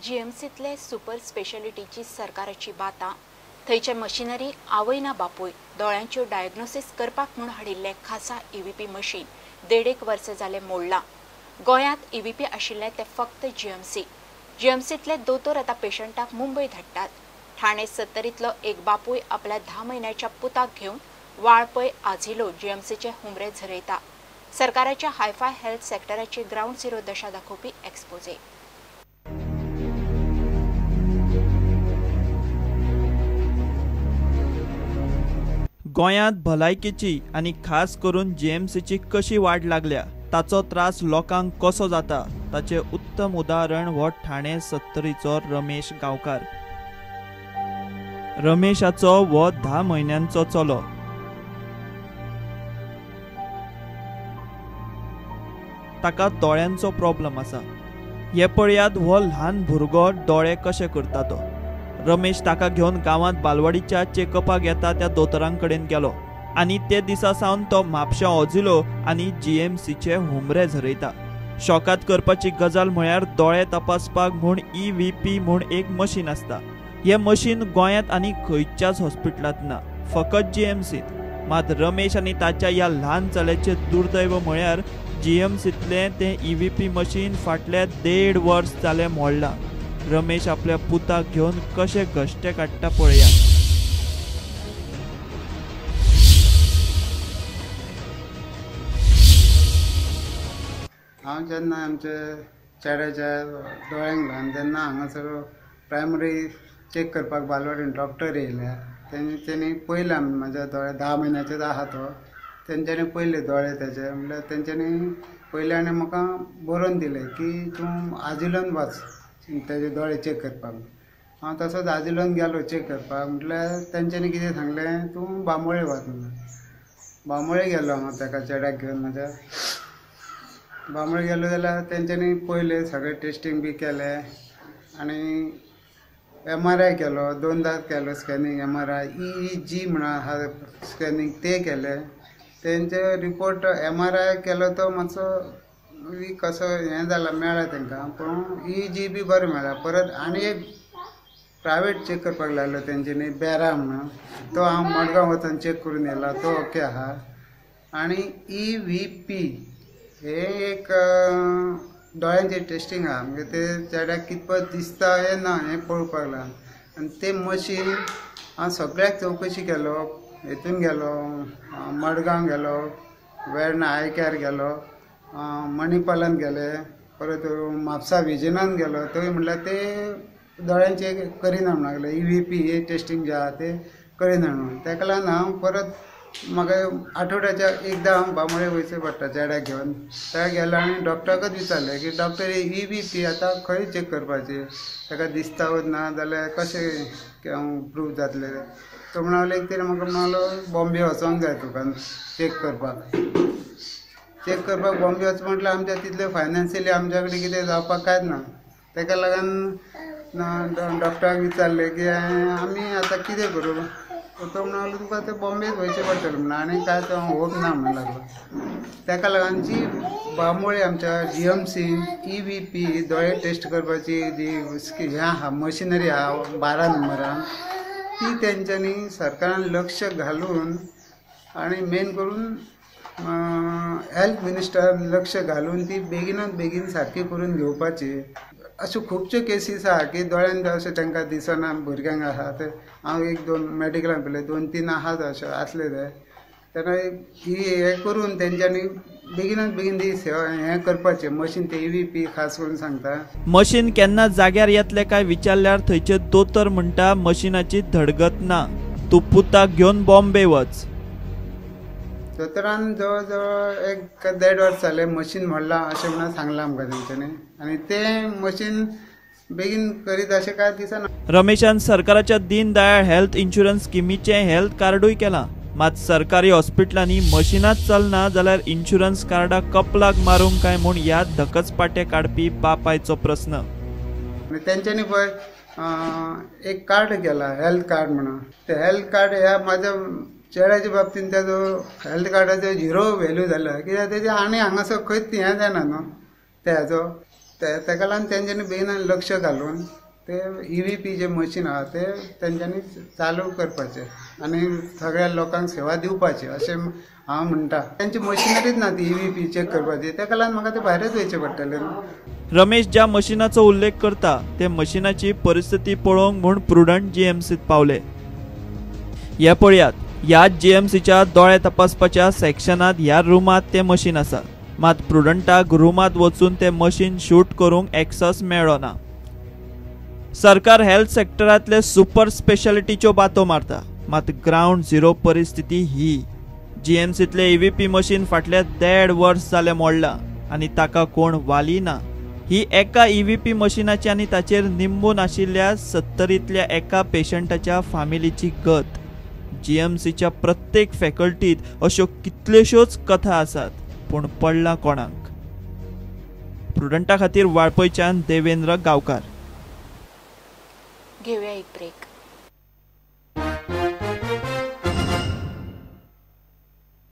जीएमसीतले super स्पेशालिटीची सरकाराची बाता थंयचे मशिनरी आवयना बापूय दोळ्यांच्यो डायग्नोसिस करपाक म्हूण हाडिल्ले खासा ईव्हीपी मशीन 1.5 वर्स जाले मोडलां। गोंयांत ईव्हीपी आशिल्ले ते फक्त जीएमसीतले दोतोर आतां पेशंटाक मुंबय धाडटात। ठाणे 70तलो एक बापूय आपल्या 10 म्हयन्याच्या पुताक घेवन वाळपय आझिलो जीएमसीचे हुमरे झरयता। सरकाराच्या हायफाय हेल्थ सेक्टराची ग्राउंड झिरो दशा दाखोवपी एक्सपोजे। गोंयांत भलायकेची आनी खास करून जीएमसीची कशी वाड लागल्या, ताचो त्रास लोकांक कसो जाता ताचे उत्तम उदाहरण हो ठाणे 70चो रमेश गांवकार। रमेशाचो हो 10 म्हयन्यांचो चलो। ताका दोळ्यांचो प्रॉब्लेम आसा। हे पळयात हो ल्हान भुरगो दोळे कशे करता तो। रमेश ताका घेवन गांवांत बालवाडीच्या चेकअपाक येता त्या दोतोरां कडेन गेलो आनी ते दिसा सावन तो म्हापशां ओजिलो आनी जीएमसीचे हुमरे झरयता। शॉकात करपाची गजाल म्हळ्यार दोळे तपासपाक म्हूण ईव्हीपी म्हूण एक मशीन आसता। हे मशीन गोंयांत आनी खंयच्याच हॉस्पिटलांत ना, फकत जीएमसीत। मात रमेश आनी ताच्या ह्या ल्हान चल्याचें दुर्दैव म्हळ्यार जीएमसीतलें तें ईव्हीपी मशीन फाटले 1.5 वर्स जाले मोडलां। रमेश आपल्या पुताक घेवन कशे घश्टे काडटा पळया। हांव जेन्ना आमचे चेड्याच्या दोळ्यांक लागून तेन्ना हांगासर प्रायमरी चेक करपाक बालवाडीन डॉक्टर येयल्या। तेंच्यांनी पयले म्हाजे दोळे 10 म्हयन्याचेच आहा तो, तेंच्यांनी पयले दोळे तेजे म्हणल्यार तेंच्यांनी पयले आनी म्हाका बरोवन दिलें की तूं आजिलोन वच तेजे दोळे चेक करपाक। हांव तसोच आजिलोन गेलो चेक करपाक। म्हटल्यार तेंच्यांनी कितें सांगलें, तूं बांबोळे वच म्हणून। बांबोळे गेलो हांव ताका चेड्याक घेवन म्हाज्या। बांबोळे गेलो जाल्यार तेंच्यांनी पयले सगळे टेस्टींग बी केले आनी MRI केलो, 2दां केलो स्कॅनिंग MRI, EEG म्हणून आहा स्कॅनिंग ते केले। तेंचे रिपोर्ट MRI केलो तो मातसो वीक कसो हें जाला मेळ्ळा तांकां, पूण EEG बी बरो मेळ्ळा। परत आनी एक प्रायवेट चेक करपाक लायलो तेंच्यांनी बेरा म्हणून, तो हांव मडगांव वचून चेक करून येयला, तो ओके आहा। आनी EVP हे एक दोळ्यांचे टेस्टींग आहा, म्हणजे ते चेड्याक कितपत दिसता हे ना हें पळोवपाक लागून। आनी ते मशीन हांव सगळ्याक चवकशी केलो, हेतून गेलो मडगांव गेलो, वेर्ना आय केअर गेलो, मणिपालान गेले, परत म्हापसा विजनान गेलो, थंय म्हणल्यार ते दोळ्यांचे करिना म्हणून लागले। EVP हे टेस्टींग जे आहा ते करिना म्हणून। ताका लागून हांव परत म्हाका आठवड्याच्या एकदां हांव बांबोळे वयचें पडटा चेड्याक घेवन। थंय गेलो आनी डॉक्टराकच विचारलें की डॉक्टर EVP आतां खंय चेक करपाचें, ताका दिसता ना जाल्यार कशें प्रूव जातलें। तो म्हणलो एक तरी म्हाका म्हणलो बॉम्बे वचोंक जाय तुका चेक करपाक। चेक करपाक बॉम्बे वच म्हटल्यार आमच्या तितले फायनान्शियली आमच्या कडेन कितें जावपाक कांयच ना। ताका लागून डॉक्टराक विचारलें की आमी आतां कितें करूं। तो म्हणलो तुका ते बॉम्बेच वयचें पडटलें म्हणून, आनी कांय तो होप ना म्हणूंक लागलो। ताका लागून जी बांबोळे आमच्या जीएमसी EVP दोळे टेस्ट करपाची जी हें आहा मशिनरी आहा 12 नंबरान, ती तेंच्यांनी सरकारान लक्ष घालून आनी मेन करून हेल्थ मिनिस्टरान लक्ष घालून ती बेगिनात बेगीन सारकी करून घेवपाची। अश्यो खुबश्यो केसीस आहा की दोळ्यान अशें तांकां दिसना भुरग्यांक आहा ते। हांव 1-2 मेडिकलान पळयले, 2-3 आहात अशे आसले ते। तेन्ना ही हें करून तेंच्यांनी बेगिनात बेगीन ती सेवा हें करपाचें मशीन ते EVP खास करून सांगता। मशीन केन्ना जाग्यार येतलें काय विचारल्यार थंयचे दोतोर म्हणटा मशिनाची धडगत ना, तूं पुताक घेवन बॉम्बे वच। दोतोरान जवळ जवळ 1-1.5 वर्स जालें मशीन मोडलां अशें म्हणून सांगलां आमकां तेंच्यांनी, आनी तें मशीन बेगीन करीत अशें कांय दिसना। रमेशान सरकाराच्या दीनदयाळ हेल्थ इन्शुरन्स स्किमीचें हेल्थ कार्डूय केलां, मात सरकारी हॉस्पिटलांनी मशिनाच चलना जाल्यार इन्शुरन्स कार्डाक कपलाक मारूंक काय म्हूण ह्या धकचपाटे काडपी बापायचो प्रस्न। तेंच्यांनी पळय एक कार्ड केला हेल्थ कार्ड म्हणून। ते हेल्थ कार्ड ह्या म्हाज्या चेड्याच्या बाबतींत तेजो हेल्थ कार्डाचो 0 व्हॅल्यू जालो, कित्याक तेजे आनी हांगासर खंयच हें जायना न्हू ते हाजो ताका लागून तेंच्यांनी बेगीन लक्ष घालून ते EVP जे मशीन आहा ते तेंच्यांनी चालू करपाचे आनी सगळ्या लोकांक सेवा दिवपाची अशें हांव म्हणटा. तेंची मशिनरीच ना ती EVP चेक करपाची, ताका लागून म्हाका ते भायरच वयचें पडटलें. रमेश ज्या मशिनाचो उल्लेख करता ते मशिनाची परिस्थिती पळोवंक म्हूण प्रुडंट GMCत पावले. हे पळयात, ह्याच GMCच्या दोळे तपासपाच्या सेक्शनात ह्या रुमात ते मशीन आसा. मात प्रुडंटाक रुमात वचून ते मशीन शूट करूंक एक्सेस मेळ्ळो ना. सरकार हेल्थ सेक्टरांतले सुपर स्पेशालिटीच्यो बातो मारता, मात ग्राउंड झिरो परिस्थिती ही. GMCतले EVP मशीन फाटले 1.5 वर्स जाले मोडला आनी ताका कोण वाली ना. ही एका EVP मशिनाची आनी ताचेर निंबून आशिल्ल्या 70तल्या एका पेशंटाच्या फामिलीची गत. GMCच्या प्रत्येक फॅकल्टीत अश्यो कितल्योश्योच कथा आसात, पूण पडला कोणाक? प्रुडंटा खातीर वाळपयच्यान देवेंद्र गांवकार. घेऊया एक ब्रेक.